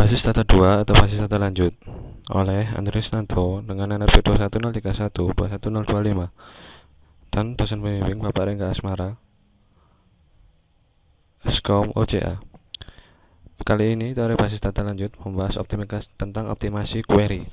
Basis data 2 atau basis data lanjut oleh Andreas Nanto dengan NRP 21031 dan dosen pembimbing Bapak Rengga Asmara, Eskom OCA. Kali ini teori basis data lanjut membahas tentang optimasi query.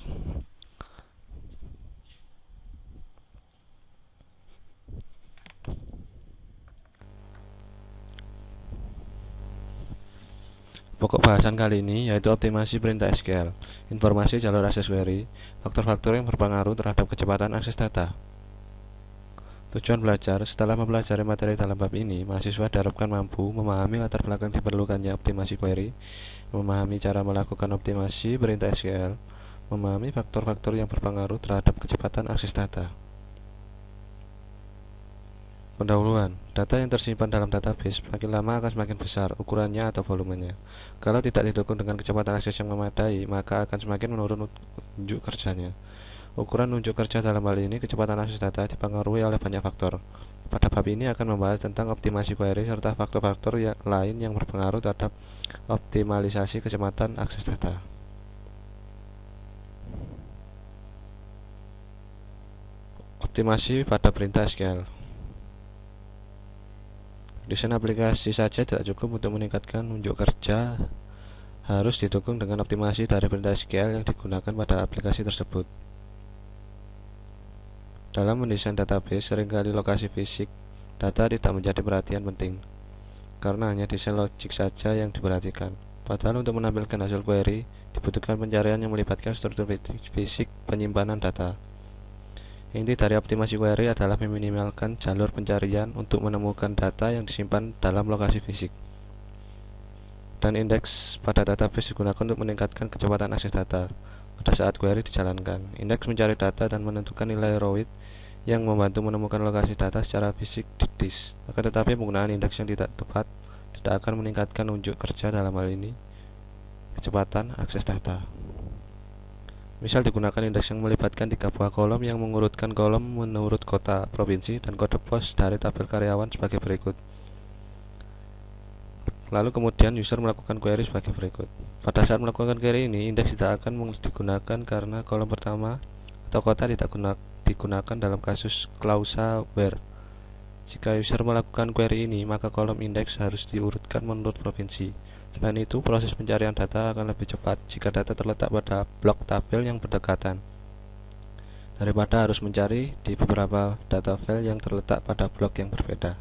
Pokok bahasan kali ini yaitu optimasi perintah SQL, informasi jalur akses query, faktor-faktor yang berpengaruh terhadap kecepatan akses data. Tujuan belajar: setelah mempelajari materi dalam bab ini, mahasiswa diharapkan mampu memahami latar belakang diperlukannya optimasi query, memahami cara melakukan optimasi perintah SQL, memahami faktor-faktor yang berpengaruh terhadap kecepatan akses data. Pendahuluan: data yang tersimpan dalam database makin lama akan semakin besar ukurannya atau volumenya. Kalau tidak didukung dengan kecepatan akses yang memadai, maka akan semakin menurun unjuk kerjanya. Ukuran unjuk kerja dalam hal ini kecepatan akses data dipengaruhi oleh banyak faktor. Pada bab ini akan membahas tentang optimasi query serta faktor-faktor lain yang berpengaruh terhadap optimalisasi kecepatan akses data. Optimasi pada perintah SQL. Desain aplikasi saja tidak cukup untuk meningkatkan unjuk kerja, harus didukung dengan optimasi dari perintah SQL yang digunakan pada aplikasi tersebut. Dalam mendesain database, seringkali lokasi fisik data tidak menjadi perhatian penting, karena hanya desain logik saja yang diperhatikan. Padahal untuk menampilkan hasil query, dibutuhkan pencarian yang melibatkan struktur fisik penyimpanan data. Inti dari optimasi query adalah meminimalkan jalur pencarian untuk menemukan data yang disimpan dalam lokasi fisik. Dan indeks pada database digunakan untuk meningkatkan kecepatan akses data pada saat query dijalankan. Indeks mencari data dan menentukan nilai ROID yang membantu menemukan lokasi data secara fisik di disk. Akan tetapi penggunaan indeks yang tidak tepat tidak akan meningkatkan unjuk kerja, dalam hal ini kecepatan akses data. Misal digunakan indeks yang melibatkan 3 buah kolom yang mengurutkan kolom menurut kota, provinsi, dan kode pos dari tabel karyawan sebagai berikut. Lalu kemudian user melakukan query sebagai berikut. Pada saat melakukan query ini, indeks tidak akan digunakan karena kolom pertama atau kota tidak digunakan dalam kasus klausa where. Jika user melakukan query ini, maka kolom indeks harus diurutkan menurut provinsi. Selain itu, proses pencarian data akan lebih cepat jika data terletak pada blok tabel yang berdekatan, daripada harus mencari di beberapa data file yang terletak pada blok yang berbeda.